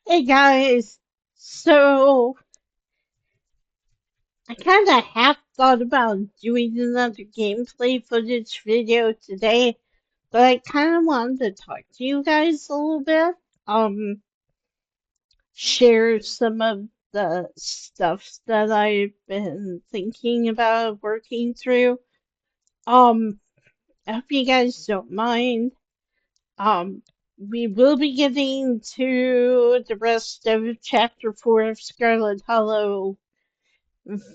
Hey guys, so I kind of half thought about doing another gameplay footage video today, but I kind of wanted to talk to you guys a little bit, um, share some of the stuff that I've been thinking about working through. I hope you guys don't mind. Um, we will be getting to the rest of Chapter 4 of Scarlet Hollow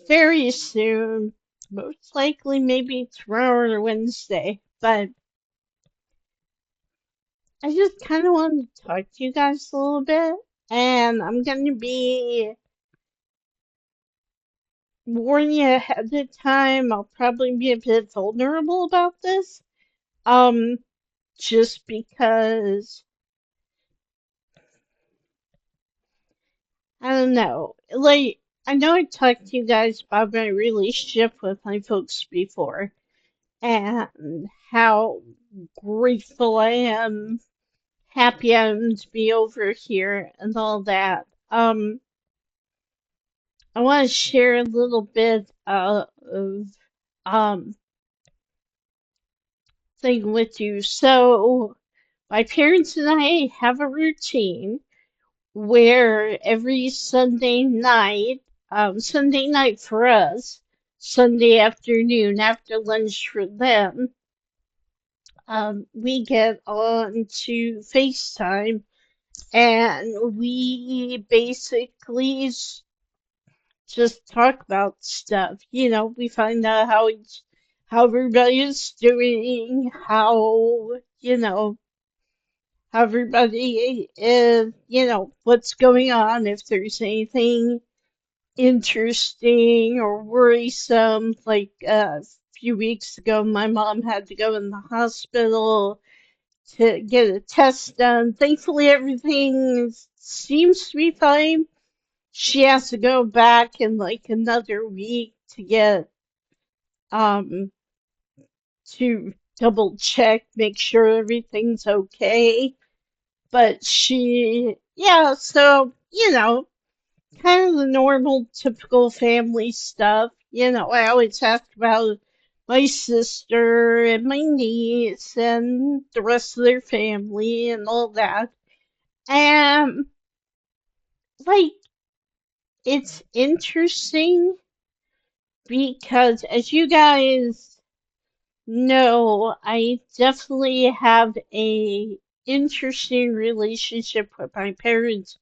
very soon, most likely maybe tomorrow or Wednesday. But I just kind of wanted to talk to you guys a little bit, and I'm going to be warning you ahead of time. I'll probably be a bit vulnerable about this, um, just because I don't know. Like, I know I talked to you guys about my relationship with my folks before, and how grateful I am happy I am to be over here and all that. I want to share a little bit of um thing with you. So my parents and I have a routine where every Sunday night for us, Sunday afternoon after lunch for them, we get on to FaceTime and we basically just talk about stuff. We find out how everybody is doing, how everybody is, what's going on, if there's anything interesting or worrisome. Like a few weeks ago, my mom had to go in the hospital to get a test done. Thankfully, everything seems to be fine. She has to go back in like another week to get um to double check, make sure everything's okay. But yeah, so kind of the normal typical family stuff. I always ask about my sister and my niece and the rest of their family and all that. And like it's interesting because as you guys know, I definitely have a interesting relationship with my parents,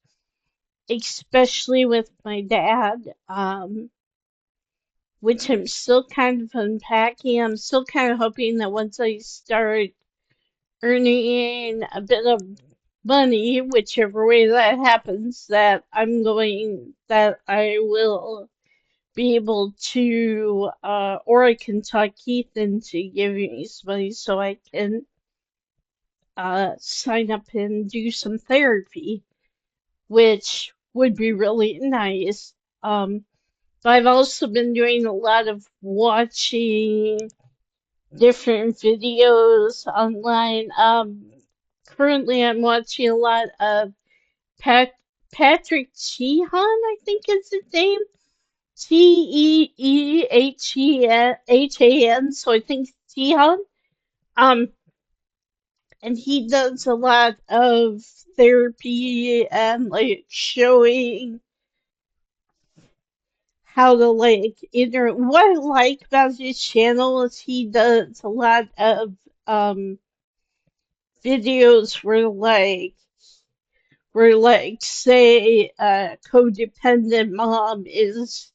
especially with my dad, which I'm still kind of unpacking. I'm still kind of hoping that once I start earning a bit of money, whichever way that happens, that I will be able to, or I can talk Keith into giving me some money so I can sign up and do some therapy, which would be really nice. But I've also been doing a lot of watching different videos online. Currently I'm watching a lot of Pat Patrick Sheehan, I think is his name. Teehan, so I think Sheehan. Um, and he does a lot of therapy and like showing how to what I like about his channel is he does a lot of um videos where say a codependent mom is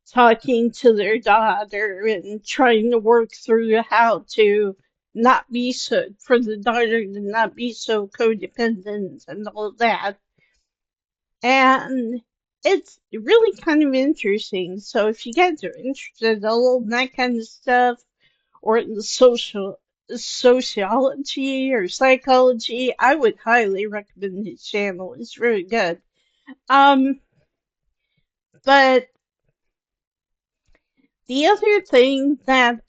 talking to their daughter and trying to work through how to not be so for the daughter to not be so codependent and all that. And it's really kind of interesting. So if you guys are interested in that kind of stuff or in the sociology or psychology, I would highly recommend his channel. It's really good. Um, but the other thing that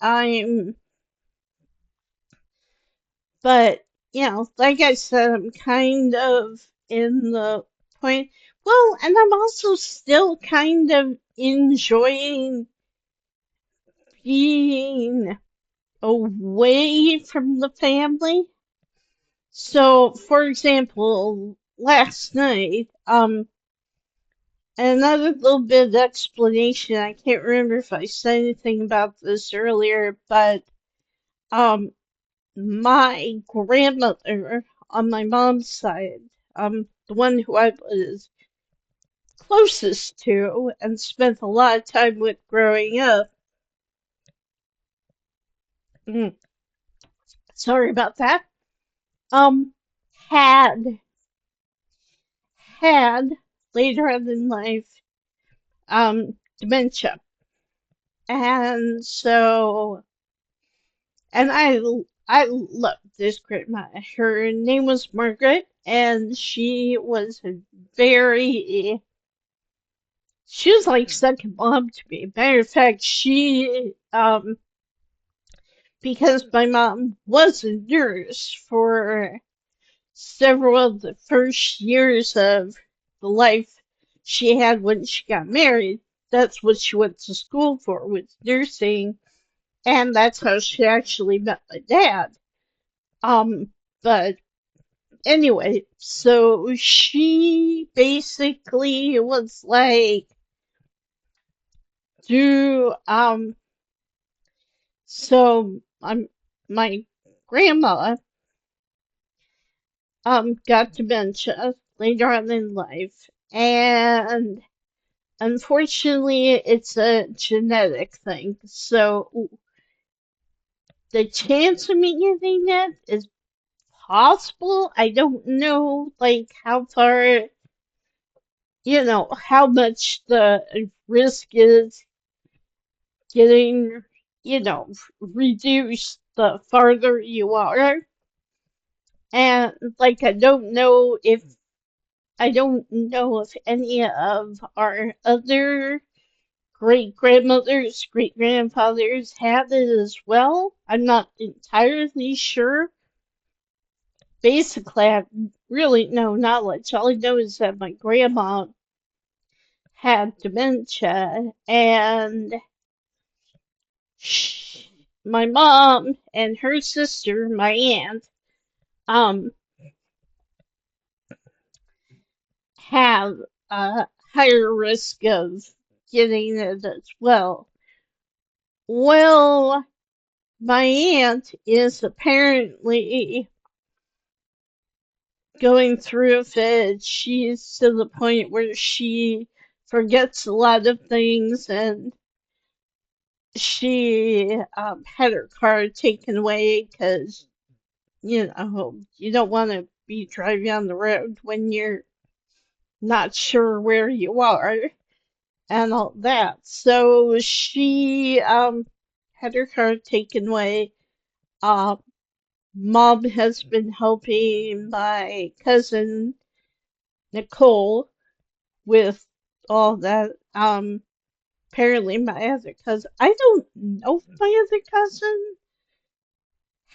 but like I said, I'm kind of in the point. Well, and I'm also still kind of enjoying being away from the family. So, for example, last night, another little bit of explanation. I can't remember if I said anything about this earlier, but um, my grandmother on my mom's side, the one who I was closest to and spent a lot of time with growing up. Mm, sorry about that. Um, had had later on in life dementia, and so and I love this grandma. Her name was Margaret, and very she was like second mom to me. Matter of fact, because my mom was a nurse for several of the first years of the life she had when she got married. That's what she went to school for, was nursing, and that's how she actually met my dad. Um, but anyway, so she basically was like, do so my grandma got dementia later on in life, and unfortunately it's a genetic thing. So the chance of me getting that is possible. I don't know like how far, how much the risk is getting, reduced the farther you are. And like I don't know if any of our other great grandmothers, great grandfathers had it as well. I'm not entirely sure. Basically, I have really no knowledge. All I know is that my grandma had dementia, and sh my mom and her sister, my aunt, um, have a higher risk of getting it as well. Well, my aunt is apparently going through it. She's to the point where she forgets a lot of things, and she had her car taken away because, you don't want to be driving on the road when you're not sure where you are and all that. So she had her car taken away. Uh, Mom has been helping my cousin Nicole with all that. Apparently my other cousin, I don't know if my other cousin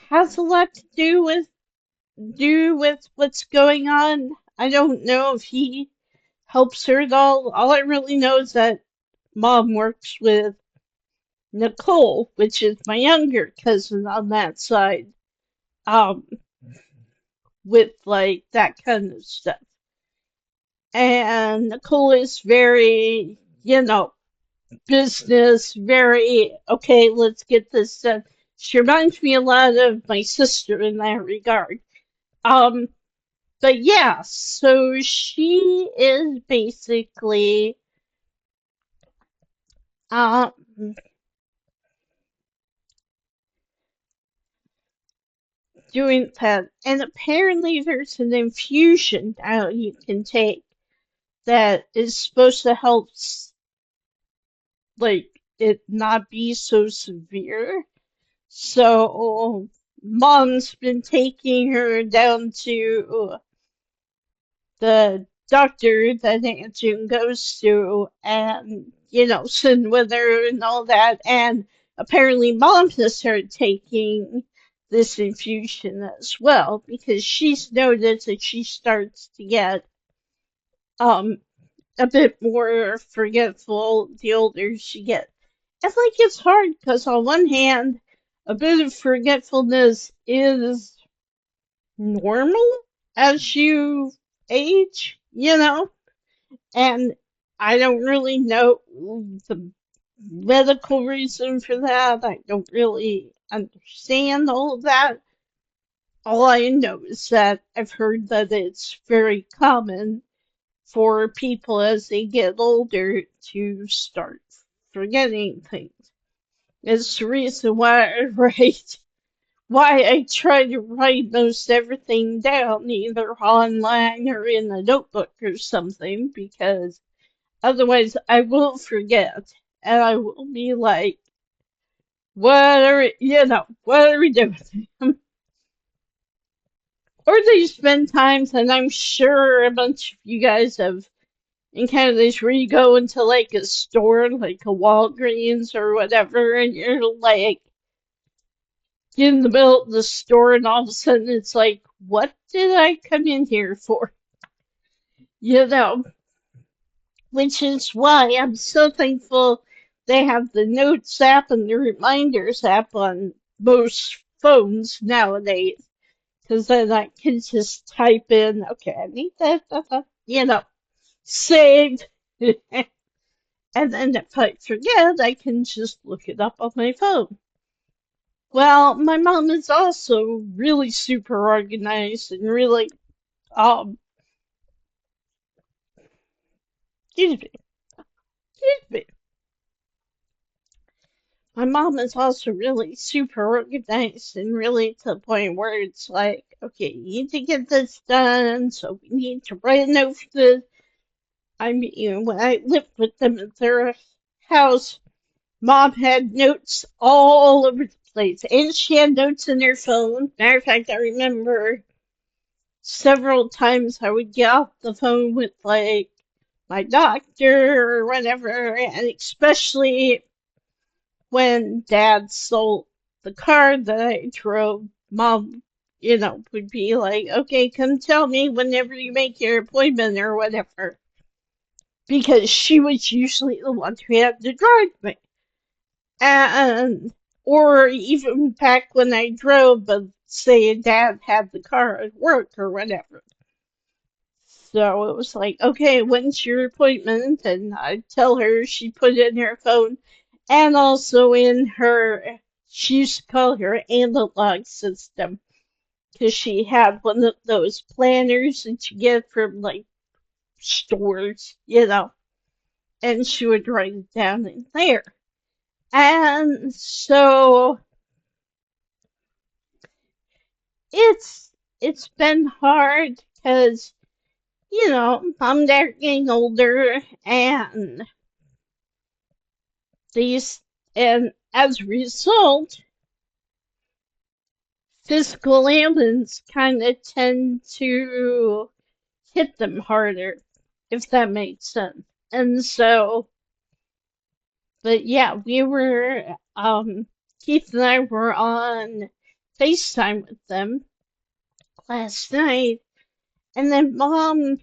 has a lot to do with what's going on. I don't know if he helps her at all. All I really know is that Mom works with Nicole, which is my younger cousin on that side, um, with like that kind of stuff. And Nicole is very, business, very, okay, let's get this done. She reminds me a lot of my sister in that regard. Um, but yeah, so she is basically um doing that. And apparently there's an infusion now you can take that is supposed to help like it not be so severe. So Mom's been taking her down to the doctor that Aunt June goes to, and sitting with her and all that. And apparently Mom has started taking this infusion as well because she's noticed that she starts to get um a bit more forgetful the older she gets. I think it's hard because on one hand, a bit of forgetfulness is normal as you age, and I don't really know the medical reason for that. I don't really understand all of that. All I know is that I've heard that it's very common for people as they get older to start forgetting things. It's the reason why I try to write most everything down, either online or in a notebook or something, because otherwise I will forget and I will be like, what are we doing? Or there's been times, and I'm sure a bunch of you guys have encountered this, where you go into like a store, like a Walgreens or whatever, and you're like in the middle of the store, and all of a sudden it's like, what did I come in here for? You know, which is why I'm so thankful they have the Notes app and the Reminders app on most phones nowadays. Because then I can just type in, okay, I need that, save. And then if I forget, I can just look it up on my phone. Well, my mom is also really super organized and really, um, excuse me, excuse me. My mom is also really super organized and really to the point where it's like, okay, you need to get this done, so we need to write a note for this. I mean, when I lived with them at their house, Mom had notes all over the place, and she had notes in her phone. Matter of fact, I remember several times I would get off the phone with, like, my doctor or whatever, and especially when Dad sold the car that I drove, Mom, would be like, okay, come tell me whenever you make your appointment or whatever. Because she was usually the one who had to drive me. And, or even back when I drove, but say Dad had the car at work or whatever. So it was like, okay, when's your appointment? And I'd tell her, she put it in her phone and also in her, she used to call her analog system because she had one of those planners that you get from like stores, and she would write it down in there. And so it's it's been hard because mom and dad are getting older, and these and as a result, physical ailments kind of tend to hit them harder, if that makes sense. And so, but yeah, Keith and I were on FaceTime with them last night, and then mom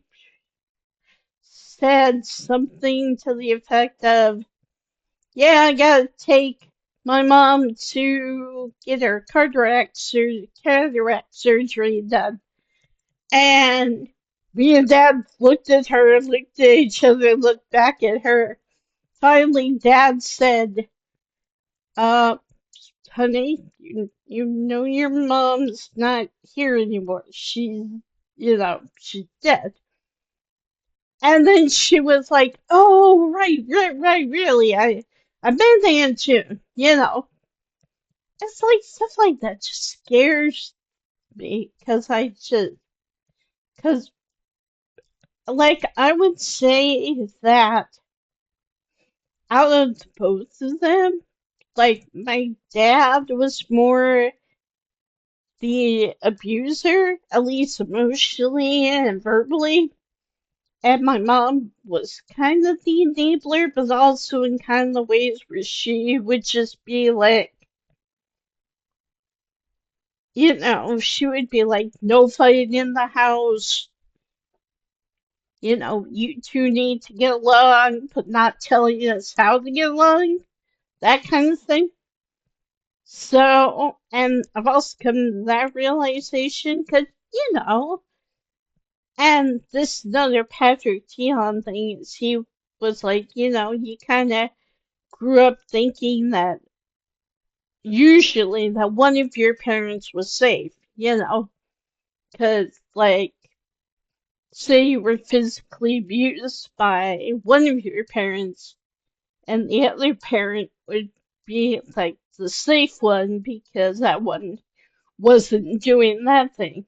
said something to the effect of, yeah, I gotta take my mom to get her cataract surgery done. And me and Dad looked at her, looked at each other, looked back at her. Finally, Dad said, uh, honey, you know your mom's not here anymore. She's dead. And then she was like, "Oh, right, really. I've been there too. It's like stuff like that just scares me because like I would say that out of both of them, like my dad was more the abuser, at least emotionally and verbally. And my mom was kind of the enabler, but also in kind of ways where she would just be like, she would be like, no fighting in the house, you two need to get along, but not telling us how to get along, that kind of thing. So, and I've also come to that realization because, and this another Patrick Tion thing is he was like, you kind of grew up thinking that usually that one of your parents was safe, because like, say you were physically abused by one of your parents, and the other parent would be like the safe one because that one wasn't doing that thing.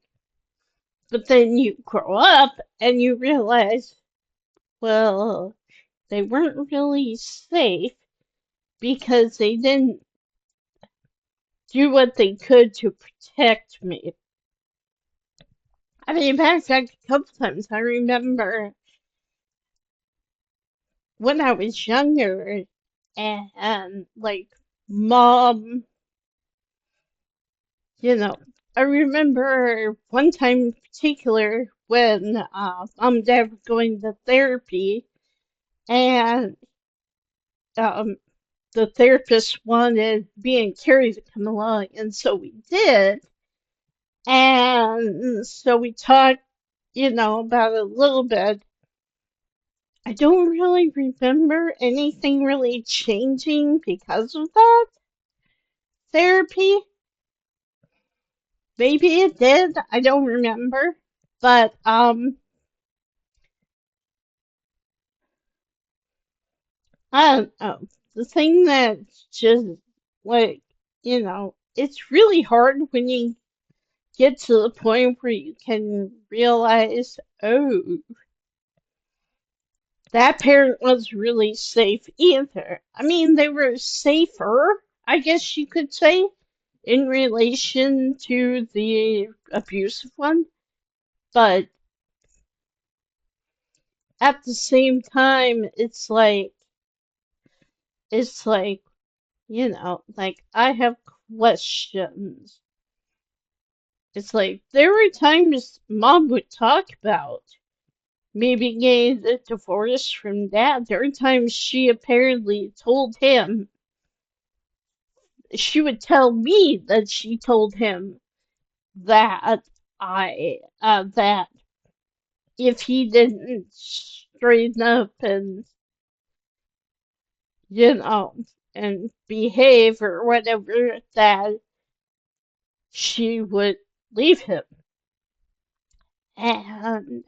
But then you grow up and you realize, well, they weren't really safe because they didn't do what they could to protect me. I mean, matter of fact, a couple times I remember when I was younger and like mom, you know, I remember one time in particular when mom and dad were going to therapy and um, the therapist wanted me and Carrie to come along, and so we did. And so we talked, about it a little bit. I don't really remember anything really changing because of that therapy. Maybe it did. I don't remember. But I don't know. The thing that's just like, it's really hard when you get to the point where you can realize, oh, that parent was really safe either. I mean, they were safer, I guess you could say, in relation to the abusive one, but at the same time, it's like, like I have questions. It's like there were times mom would talk about maybe getting a divorce from dad. There were times she apparently told him, she would tell me that she told him that that if he didn't straighten up and, you know, and behave or whatever, that she would leave him. And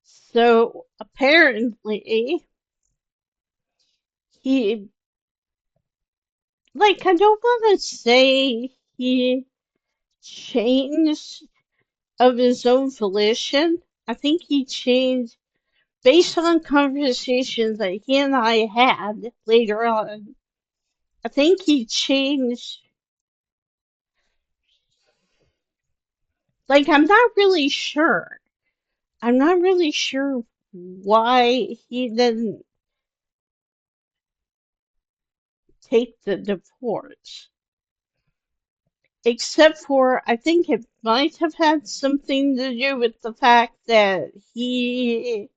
so apparently he, like, I don't want to say he changed of his own volition. I think he changed based on conversations that he and I had later on. I think he changed. Like, I'm not really sure. I'm not really sure why he didn't take the divorce. Except for, I think it might have had something to do with the fact that he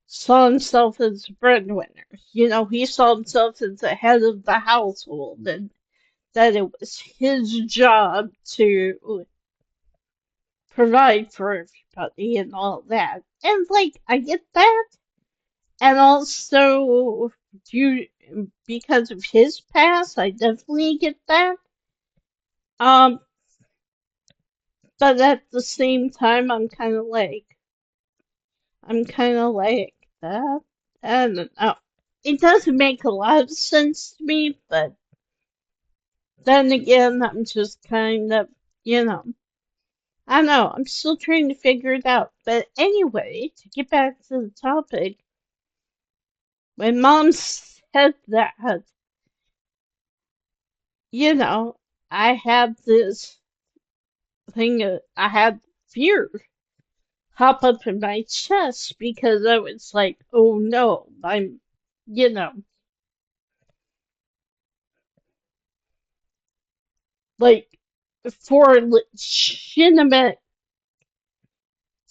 saw himself as a breadwinner. He saw himself as the head of the household and that it was his job to provide for everybody and all that. And like, I get that. And also, due because of his past, I definitely get that. Um, but at the same time, I'm kind of like that. I don't know. It doesn't make a lot of sense to me, but then again, I'm just kind of, you know, I don't know. I'm still trying to figure it out. But anyway, to get back to the topic, when mom said that, you know, I had this thing, I had fear hop up in my chest because I was like, oh no, you know, like for legitimate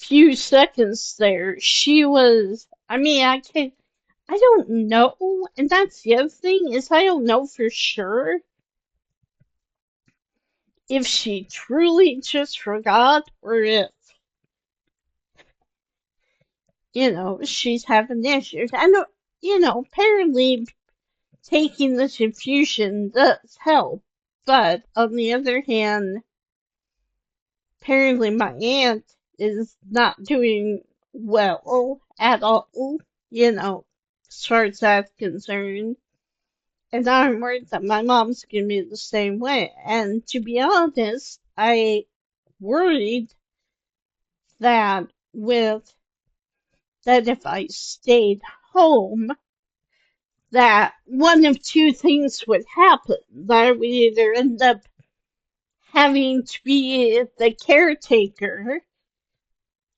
few seconds there, she was, I mean, I don't know, and that's the other thing is I don't know for sure if she truly just forgot or if, she's having issues. I know, apparently taking this infusion does help, but on the other hand, apparently my aunt is not doing well at all, as far as that's concerned. And I'm worried that my mom's gonna be the same way. And to be honest, I worried that with that if I stayed home, that one of two things would happen. That I would either end up having to be the caretaker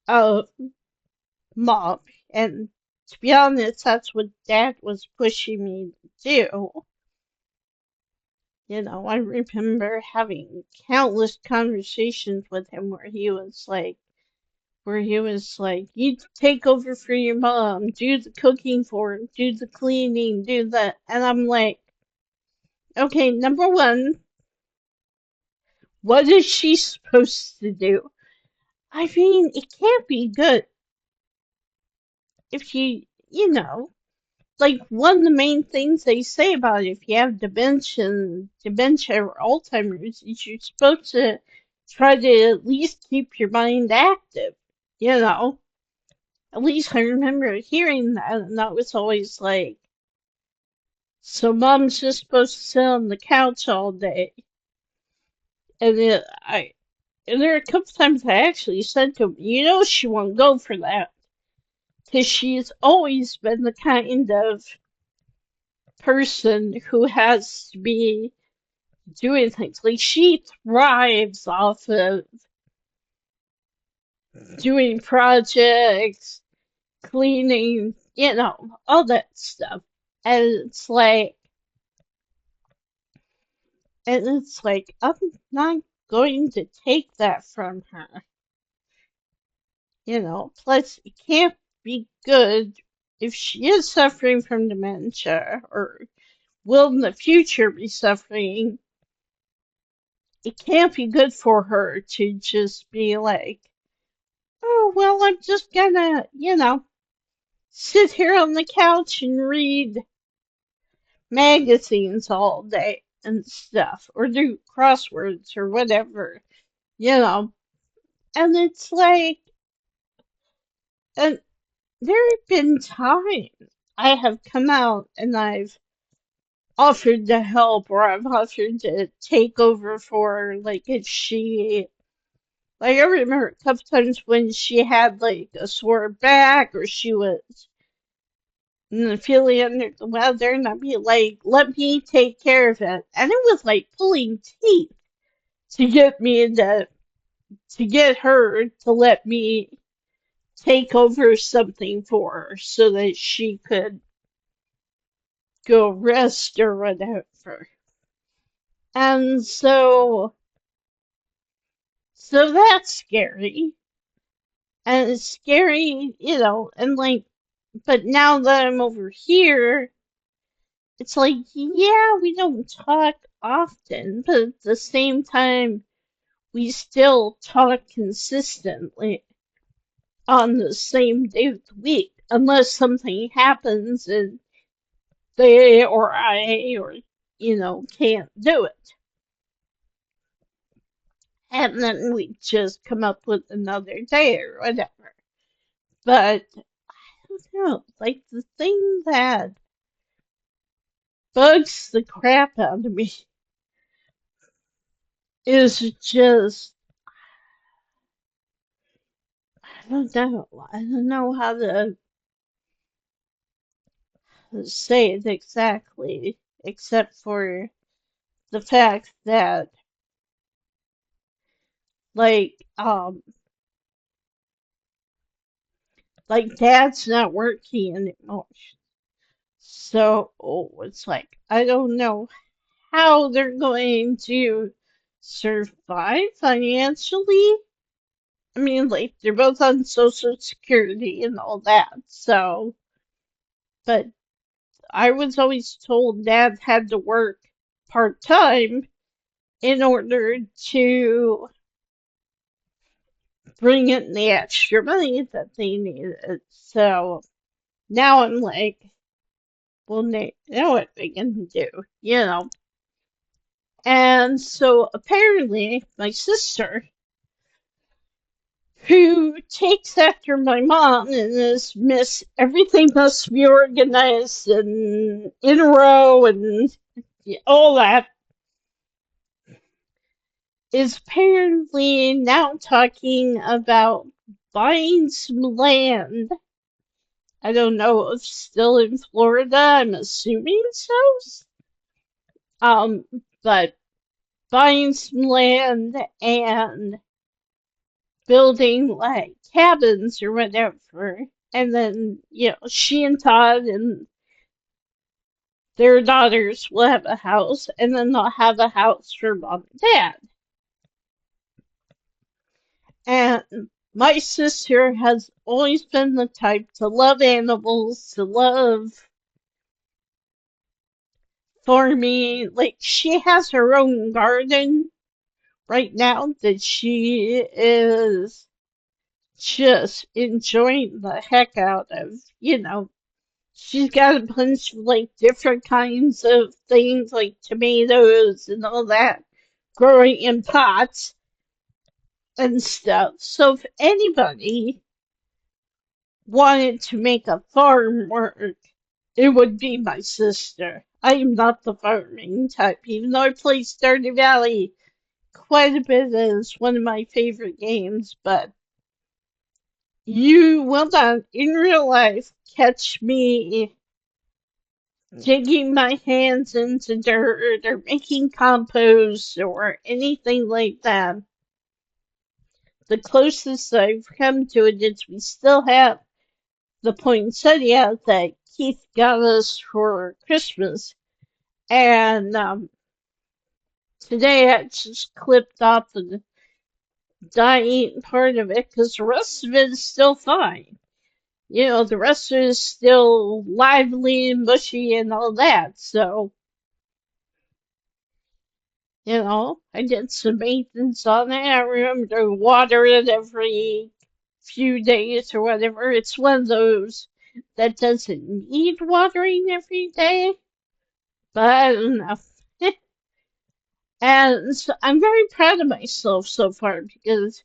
of mom, and to be honest, that's what Dad was pushing me to do. I remember having countless conversations with him where he was like, you take over for your mom, do the cooking for her, do the cleaning, do that. And I'm like, okay, number one, what is she supposed to do? I mean, it can't be good if like one of the main things they say about if you have dementia or Alzheimer's is you're supposed to try to at least keep your mind active, you know. At least I remember hearing that, and that was always like, so mom's just supposed to sit on the couch all day. And and there are a couple times I actually said to him, she won't go for that. Because she's always been the kind of person who has to be doing things. Like, she thrives off of doing projects, cleaning, all that stuff. And it's like, I'm not going to take that from her. Plus, it can't be good if she is suffering from dementia or will in the future be suffering. It can't be good for her to just be like, oh, well, I'm just gonna, sit here on the couch and read magazines all day and stuff, or do crosswords or whatever, you know. And it's like, and there have been times I have come out and I've offered to help or I've offered to take over for her, like if she, like I remember a couple times when she had like a sore back or she was feeling under the weather, and I'd be like, let me take care of it. And it was like pulling teeth to get me to get her to let me take over something for her so that she could go rest or whatever. And so that's scary. And it's scary, and like, but now that I'm over here, it's like, yeah, we don't talk often, but at the same time, we still talk consistently on the same day of the week, unless something happens and they or I or, can't do it. And then we just come up with another day or whatever. But I don't know, like the thing that bugs the crap out of me is just, I don't know. I don't know how to say it exactly, except for the fact that, like, like Dad's not working anymore. So it's like, I don't know how they're going to survive financially I mean, like, they're both on Social Security and all that, so, but I was always told Dad had to work part-time in order to bring in the extra money that they needed. So now I'm like, well, now what they can do, you know? And so apparently my sister, who takes after my mom and is Miss Everything Must Be Organized and in a row and all that, is apparently now talking about buying some land. I don't know if still in Florida, I'm assuming so. Um, but buying some land and building like cabins or whatever. And then, she and Todd and their daughters will have a house, and then they'll have a house for mom and dad. And my sister has always been the type to love animals, to love farming. Like, she has her own garden right now that she is just enjoying the heck out of. She's got a bunch of like different kinds of things like tomatoes and all that growing in pots and stuff. So if anybody wanted to make a farm work, it would be my sister. I am not the farming type, even though I play Stardew Valley quite a bit as one of my favorite games, but you will not in real life catch me digging my hands into dirt or making compost or anything like that. The closest I've come to it is we still have the poinsettia that Keith got us for Christmas. And today I just clipped off the dying part of it because the rest of it is still fine. The rest is still lively and mushy and all that. So, I did some maintenance on it. I remember to water it every few days or whatever. It's one of those that doesn't need watering every day, but I don't know. And so I'm very proud of myself so far because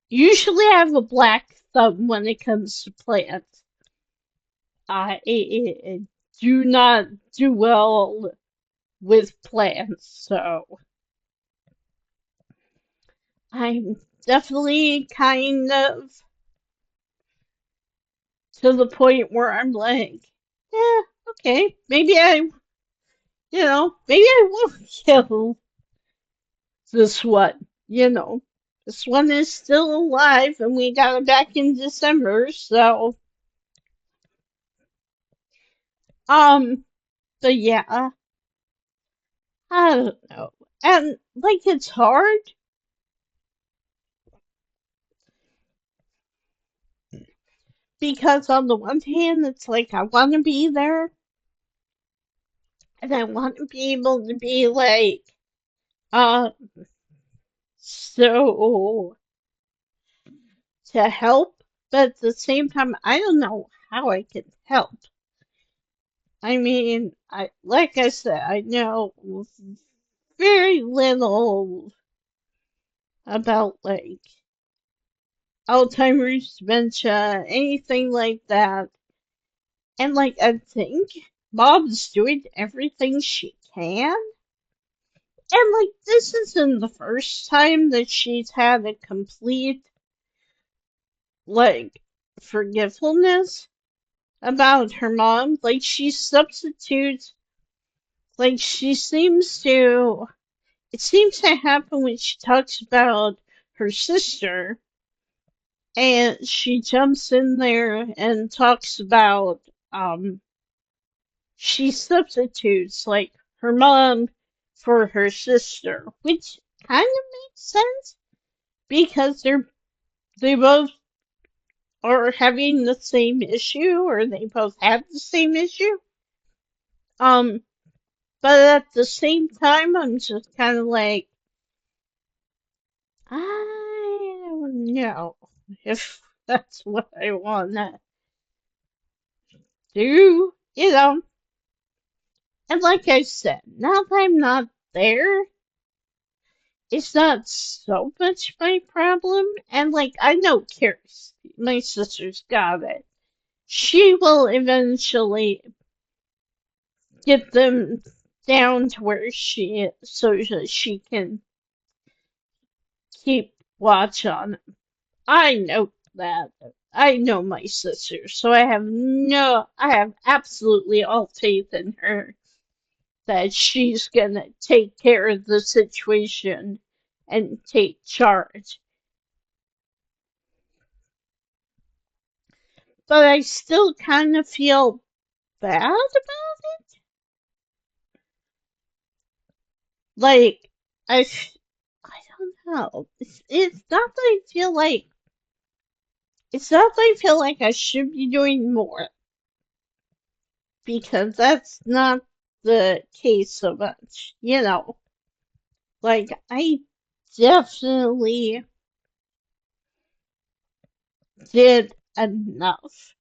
usually I have a black thumb when it comes to plants. I do not do well with plants, so I'm definitely kind of to the point where I'm like, yeah, okay, maybe I will kill this one. This one is still alive, and we got it back in December, so um, but yeah, I don't know, and like it's hard because on the one hand, it's like I want to be there, and I want to be able to be like, uh, so to help, but at the same time, I don't know how I can help. I mean, like I said, I know very little about like Alzheimer's, dementia, anything like that. And like I think Mom's doing everything she can. And like this isn't the first time that she's had a complete like forgetfulness about her mom. Like she substitutes like she seems to it seems to happen when she talks about her sister and she jumps in there and talks about she substitutes like her mom for her sister, which kind of makes sense because they're they both are having the same issue, or they both have the same issue. Um, but at the same time, I'm just kind of like, I don't know if that's what I want to do, you know. And like I said, now that I'm not there, it's not so much my problem. And like, I know Carrie, my sister's got it. She will eventually get them down to where she is so that she can keep watch on them. I know that. I know my sister, so I have absolutely all faith in her that she's gonna take care of the situation and take charge. But I still kind of feel bad about it. Like, I don't know. It's not that I feel like, it's not that I feel like I should be doing more, because that's not the case so much, you know. Like, I definitely did enough.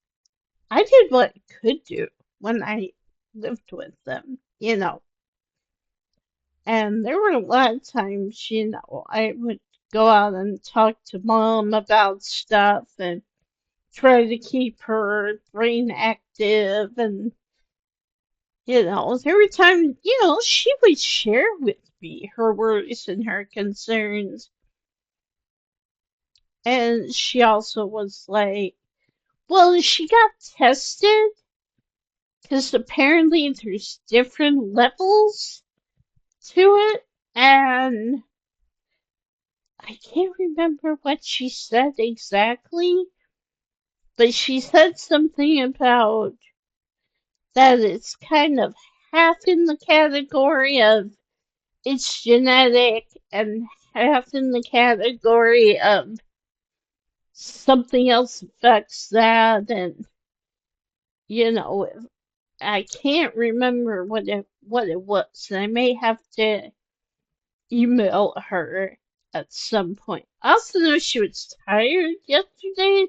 I did what I could do when I lived with them, you know. And there were a lot of times, you know, I would go out and talk to mom about stuff and try to keep her brain active. And, you know, there were times, you know, she would share with me her worries and her concerns. And she also was like, well, she got tested because apparently there's different levels to it. And I can't remember what she said exactly, but she said something about that it's kind of half in the category of it's genetic and half in the category of something else affects that. And you know, I can't remember what it was. I may have to email her at some point. I also know she was tired yesterday,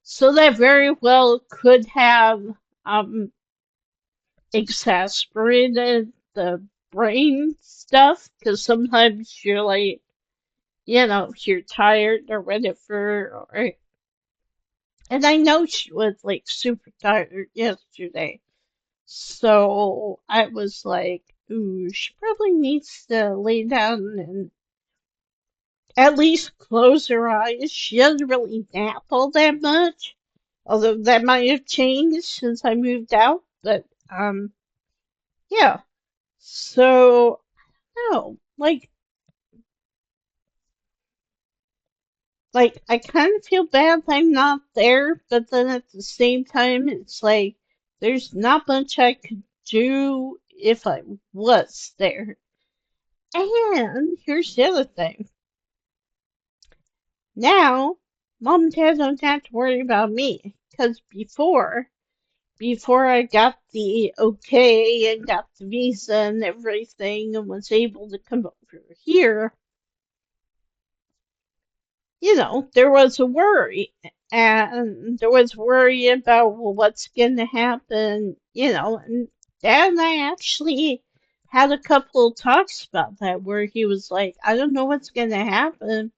so that very well could have um exasperated the brain stuff, because sometimes you're like, you know, if you're tired or whatever, or and I know she was like super tired yesterday. So I was like, ooh, she probably needs to lay down and at least close her eyes. She doesn't really nap all that much, although that might have changed since I moved out. But yeah. So no, like I kind of feel bad I'm not there, but then at the same time, it's like there's not much I could do if I was there. And here's the other thing. Now, mom and dad don't have to worry about me. Because before I got the okay and got the visa and everything and was able to come over here, you know, there was a worry. And there was worry about, well, what's going to happen, you know. And dad and I actually had a couple of talks about that where he was like, I don't know what's going to happen.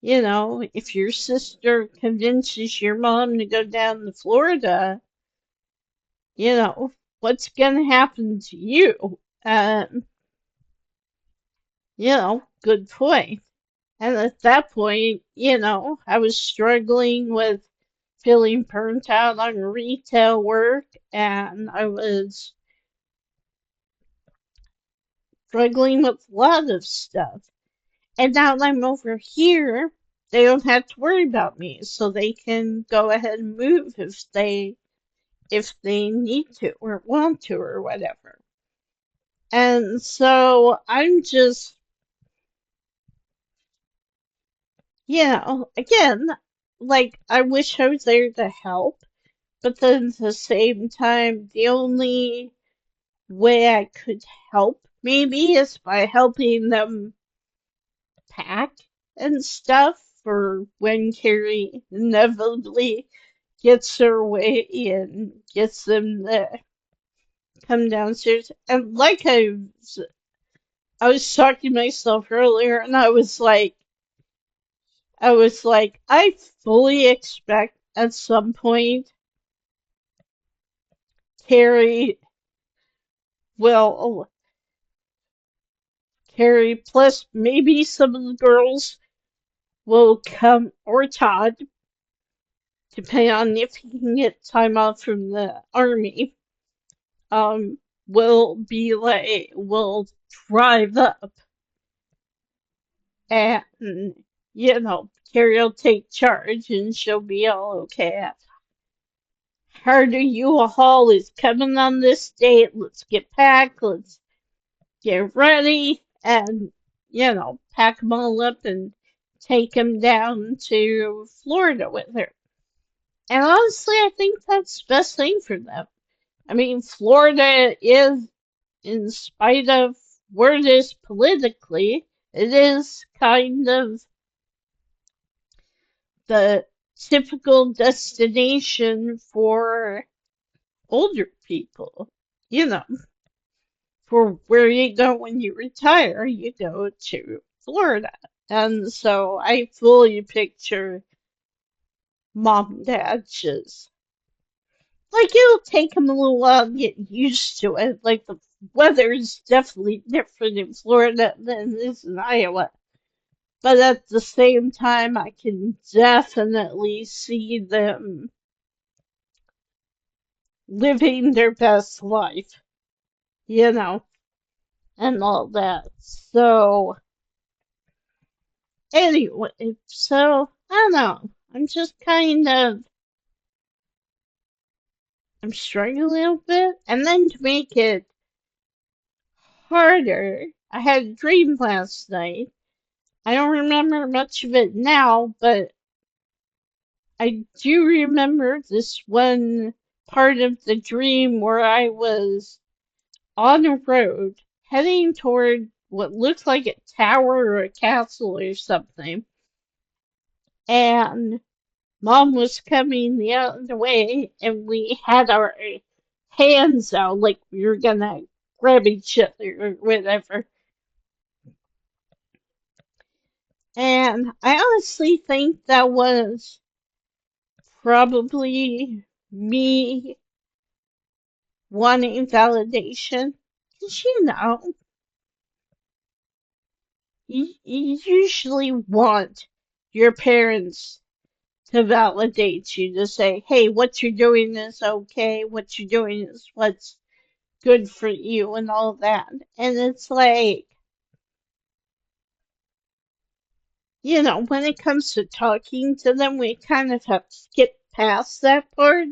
You know, if your sister convinces your mom to go down to Florida, you know, what's going to happen to you? You know, good point. And at that point, you know, I was struggling with feeling burnt out on retail work, and I was struggling with a lot of stuff. And now that I'm over here, they don't have to worry about me, so they can go ahead and move if they need to or want to or whatever. And so I'm just Again, like, I wish I was there to help, but then at the same time, the only way I could help maybe is by helping them pack and stuff for when Carrie inevitably gets her way and gets them to come downstairs. And like I was talking to myself earlier, and I fully expect at some point Carrie will, Carrie plus maybe some of the girls will come, or Todd, depending on if he can get time off from the army, um, will drive up and, Carrie will take charge and she'll be all okay. Carter U-Haul is coming on this date. Let's get packed. Let's get ready and, pack them all up and take them down to Florida with her. And honestly, I think that's the best thing for them. I mean, Florida is, in spite of where it is politically, it is kind of the typical destination for older people. You know, for where you go when you retire, you go to Florida. And so I fully picture mom and dad just, like, it'll take them a little while to get used to it. Like, the weather is definitely different in Florida than it is in Iowa. But at the same time, I can definitely see them living their best life, you know, and all that. So, anyway, so, I don't know. I'm just kind of, I'm struggling a little bit. And then to make it harder, I had a dream last night. I don't remember much of it now, but I do remember this one part of the dream where I was on a road heading toward what looked like a tower or a castle or something. And Mom was coming the other way, and we had our hands out like we were gonna grab each other or whatever. And I honestly think that was probably me wanting validation. 'Cause you usually want your parents to validate you, to say, hey, what you're doing is okay, what you're doing is what's good for you, and all that. And it's like, when it comes to talking to them, we kind of have skipped past that part,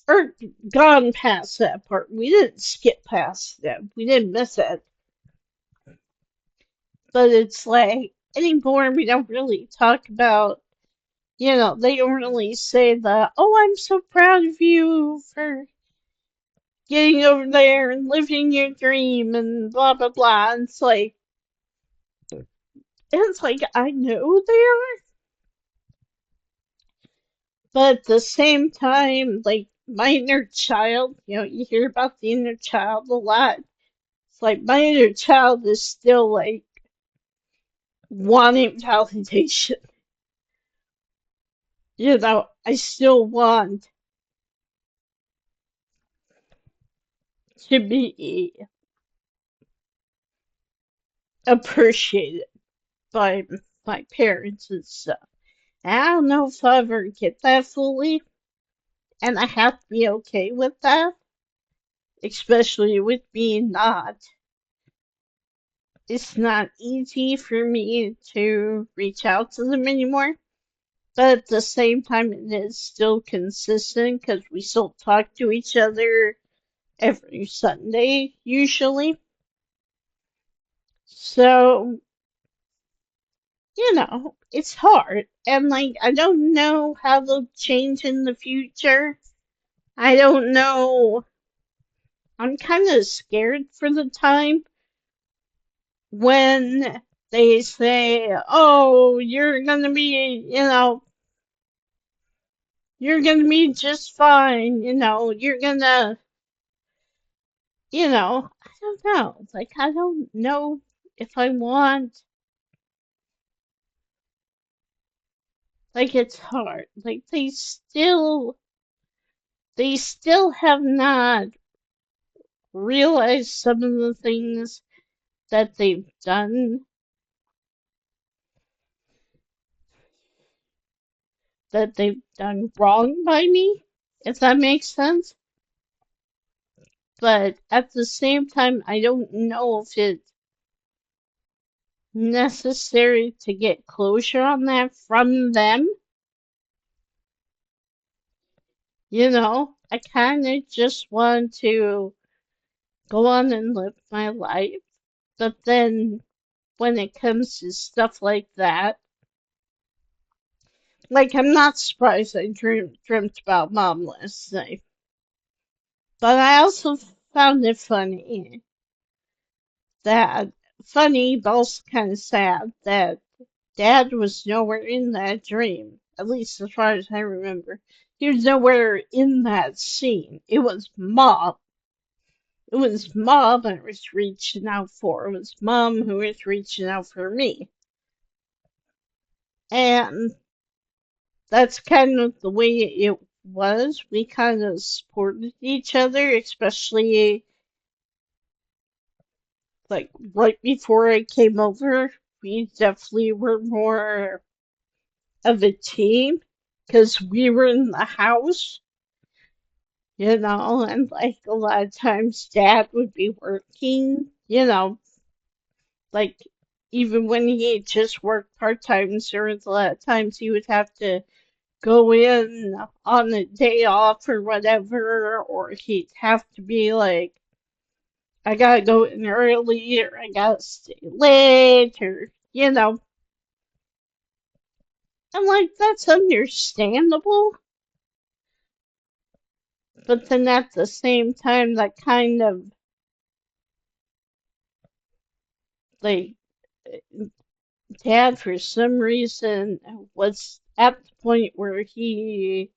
or gone past that part. We didn't skip past them, we didn't miss it. But it's like, anymore, we don't really talk about, they don't really say the, oh, I'm so proud of you for getting over there and living your dream and blah blah blah. And it's like I know they are, but at the same time, like my inner child, you hear about the inner child a lot. It's like my inner child is still like wanting validation. I still want to be appreciated by my parents and stuff. I don't know if I'll ever get that fully, and I have to be okay with that, especially with me not. It's not easy for me to reach out to them anymore, but at the same time, it is still consistent because we still talk to each other every Sunday, usually. So, it's hard. And like, I don't know how they'll change in the future. I don't know. I'm kind of scared for the time when they say, oh, you're gonna be just fine, I don't know. Like, I don't know if I want, like, it's hard. Like, they still have not realized some of the things that they've done wrong by me, if that makes sense. But at the same time, I don't know if it's necessary to get closure on that from them. I kind of just want to go on and live my life. But then when it comes to stuff like that, like I'm not surprised I dreamt about mom last night. But I also found it that but also kind of sad that Dad was nowhere in that dream, at least as far as I remember. He was nowhere in that scene. It was Mom. It was Mom I was reaching out for. It was Mom who was reaching out for me. And that's kind of the way it was. We kind of supported each other, especially like right before I came over. We definitely were more of a team because we were in the house, and like a lot of times Dad would be working, like even when he just worked part-time, there was a lot of times he would have to go in on a day off or whatever, or he'd have to be like, I gotta go in early or I gotta stay late or. I'm like, that's understandable. But then at the same time, that kind of like Dad, for some reason, was at the point where he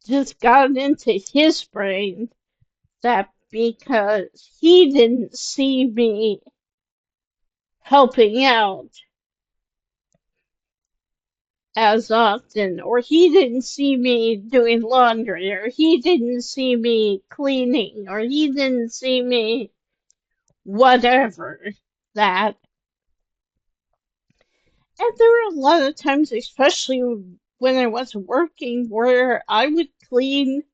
just got into his brain that because he didn't see me helping out as often, or he didn't see me doing laundry, or he didn't see me cleaning, or he didn't see me whatever, that. And there were a lot of times, especially when I wasn't working, where I would clean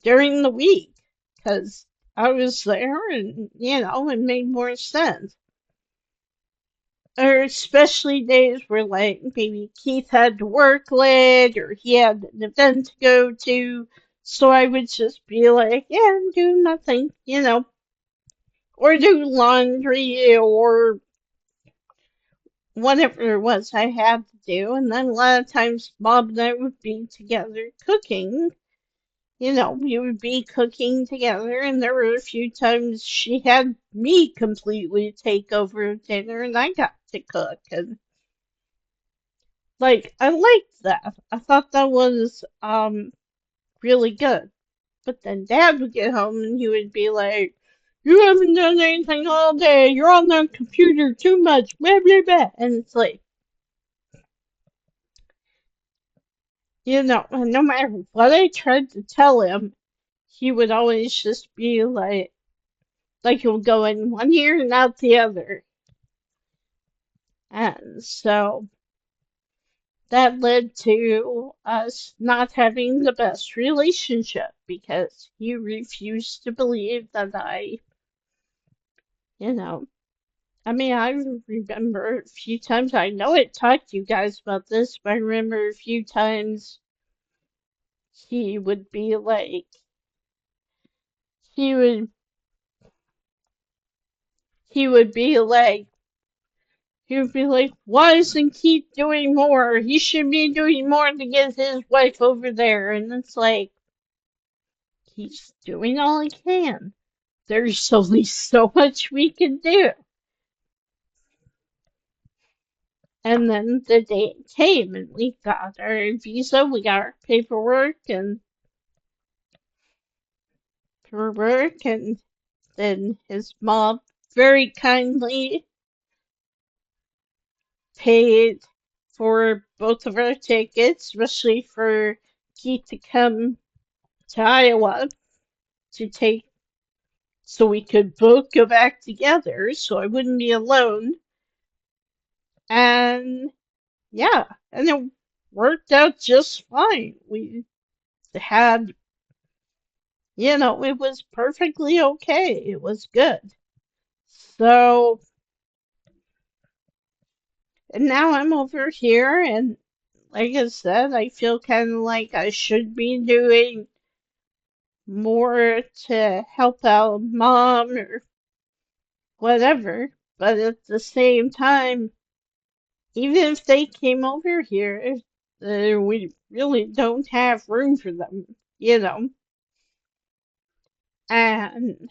during the week because I was there and, it made more sense. Or especially days where, like, maybe Keith had to work late or he had an event to go to. So I would just be like, yeah, I'm doing nothing, or do laundry or whatever it was I had to do. And then a lot of times Bob and I would be together cooking. We would be cooking together, and there were a few times she had me completely take over dinner and I got to cook. And like, I liked that. I thought that was really good. But then Dad would get home and he would be like, you haven't done anything all day. You're on that computer too much. Blah, blah, blah. And it's like, no matter what I tried to tell him, he would always just be like it would go in one ear and out the other. And so that led to us not having the best relationship because he refused to believe that you know, I remember a few times, I know I talked to you guys about this, but I remember a few times he would be like, he would, he would be like, he would be like, why doesn't Keith doing more? He should be doing more to get his wife over there. And it's like, he's doing all he can. There's only so much we can do. And then the day came and we got our visa, we got our paperwork, and then his mom very kindly paid for both of our tickets, especially for Keith to come to Iowa to take, so we could both go back together, so I wouldn't be alone. And yeah, and it worked out just fine. We had, it was perfectly okay. It was good. So, and now I'm over here, and like I said, I feel kind of like I should be doing more to help out mom or whatever. But at the same time, even if they came over here, we really don't have room for them. And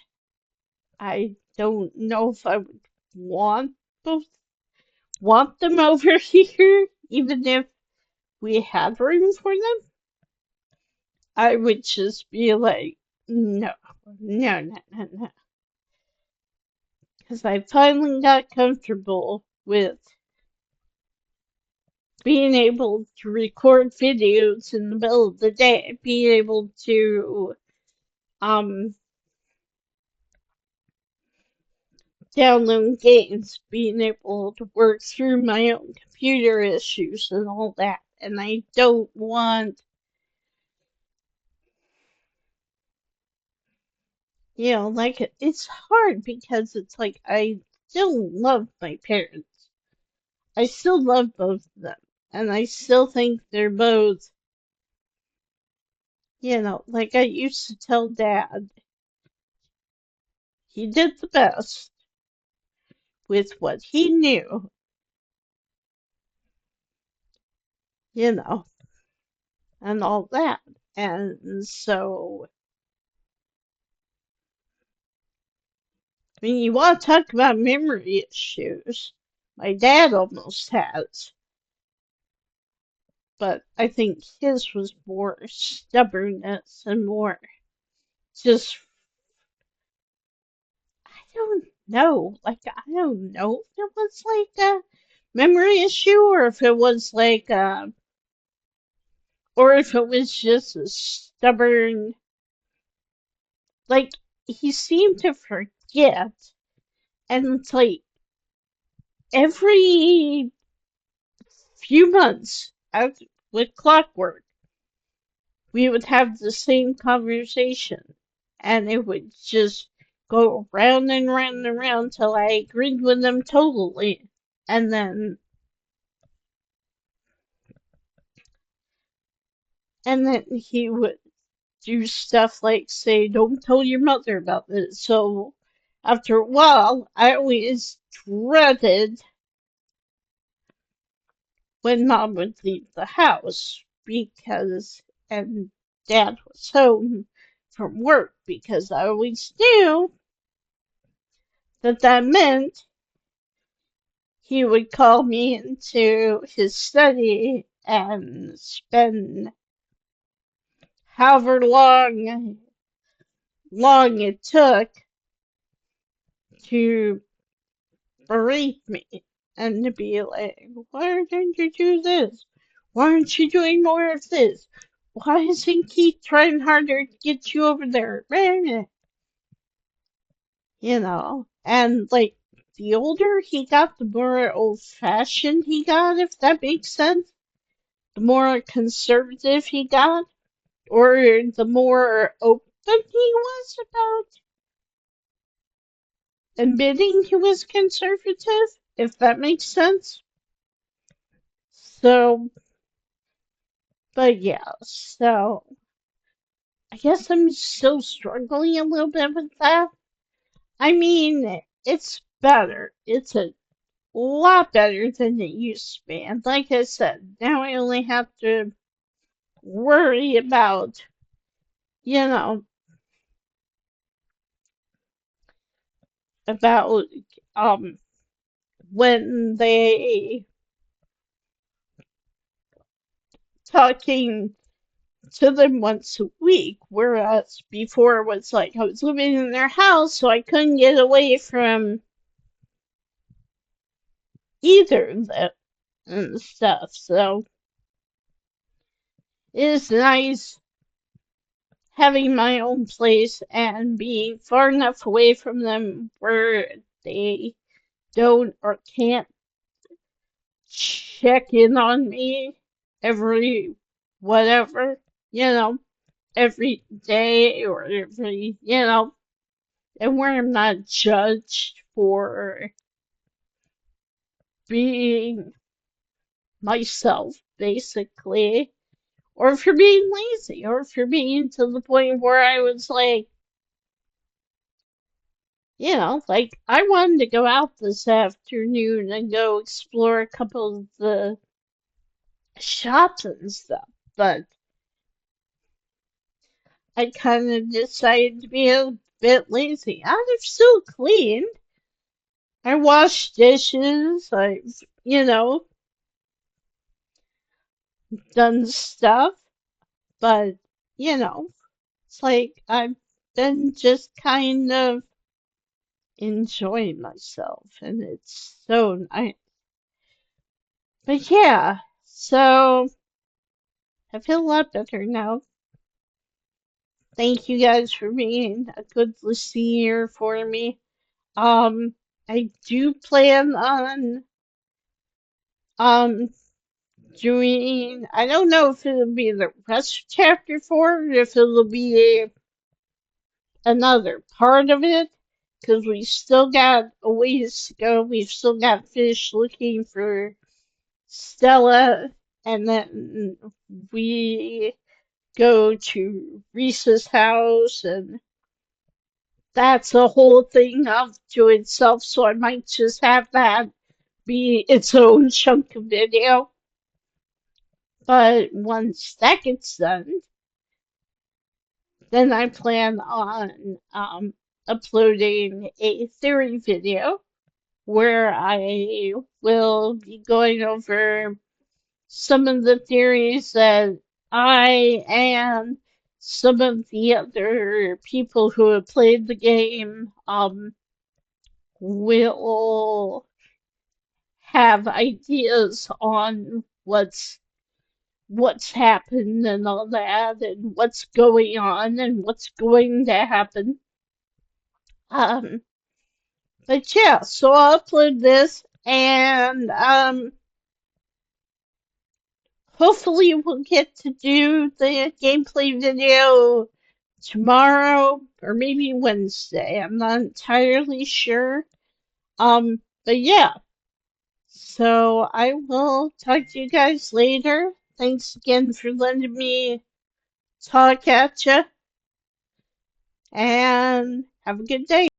I don't know if I would want both want them over here, even if we had room for them. I would just be like, no, no, no, no, no. Because I finally got comfortable with being able to record videos in the middle of the day, being able to um download games, being able to work through my own computer issues and all that. And I don't want, like, it's hard because it's like I still love my parents. I still love both of them. And I still think they're both, like I used to tell Dad, he did the best with what he knew, you know, and all that. And so, I mean, you want to talk about memory issues. My dad almost has, but I think his was more stubbornness and more just, I don't know. Like, I don't know if it was like a memory issue or if it was like, or if it was just a stubborn, like, he seemed to forget. And it's like every few months, with clockwork, we would have the same conversation. And it would just go round and round and round till I agreed with them totally. And then he would do stuff like say, don't tell your mother about this. So after a while, I always dreaded when mom would leave the house and dad was home from work because I always knew that meant he would call me into his study and spend however long it took to berate me and to be like, why didn't you do this? Why aren't you doing more of this? Why isn't Keith trying harder to get you over there? And like the older he got, the more old fashioned he got, if that makes sense. The more conservative he got, or the more open he was about admitting he was conservative, if that makes sense. So, but yeah, so I guess I'm still struggling a little bit with that. I mean, it's better. lot better than it used to be. And like I said, now I only have to worry about, you know, about um when they talking to them once a week, whereas before it was like I was living in their house, so I couldn't get away from either of them and stuff. So it is nice having my own place and being far enough away from them where they don't or can't check in on me every whatever, you know, every day or every, and where I'm not judged for being myself, basically, or for being lazy, or for being to the point where I was like, like I wanted to go out this afternoon and go explore a couple of the shops and stuff, but I kind of decided to be a bit lazy. I've still cleaned. I washed dishes. I've, done stuff, but, it's like I've been just kind of enjoying myself, and it's so nice. But yeah, so I feel a lot better now. Thank you guys for being a good listener for me. Um, I do plan on um doing. I don't know if it'll be the rest of chapter 4, or if it'll be another part of it, because we still got a ways to go. We've still got fish looking for Stella, and then we go to Reese's house, and that's a whole thing to itself, so I might just have that be its own chunk of video. But once that gets done, then I plan on uploading a theory video where I will be going over some of the theories that I and some of the other people who have played the game will have ideas on what's happened and all that, and what's going on and what's going to happen. Um, but yeah, so I'll upload this, and hopefully we'll get to do the gameplay video tomorrow or maybe Wednesday. I'm not entirely sure. But yeah. So I will talk to you guys later. Thanks again for letting me talk at you. And have a good day.